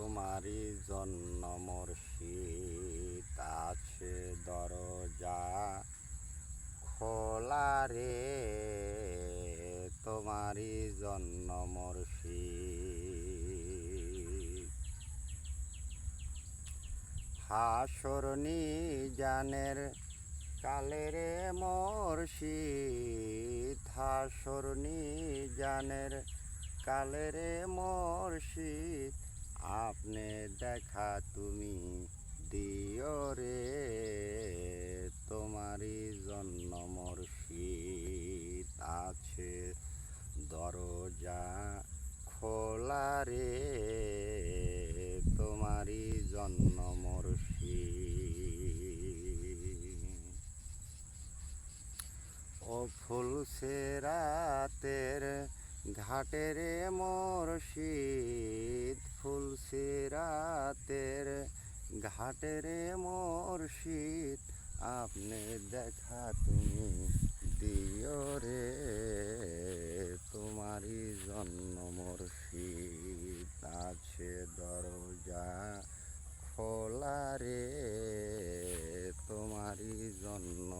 তোমারই জন্য মুর্শিদ আছে দরজা খোলা রে, তোমারই জন্য মুর্শিদ। হাসর নিজানের কালে রে মুর্শিদ, হাসর নিজানের কালে রে মুর্শিদ, আপনি দেখা তুমি দিও রে, তোমারই জন্য মুর্শিদ আছে দরজা খোলা রে, তোমারই জন্য মুর্শিদ। ও ফুল সেরাতের ঘাটের মুর্শিদ, ফুল সেরাতের ঘাটের মুর্শিদ, আপনি দেখা তুমি দিও রে, তোমারই জন্য মুর্শিদ আছে দরজা খোলা রে, তোমারই জন্য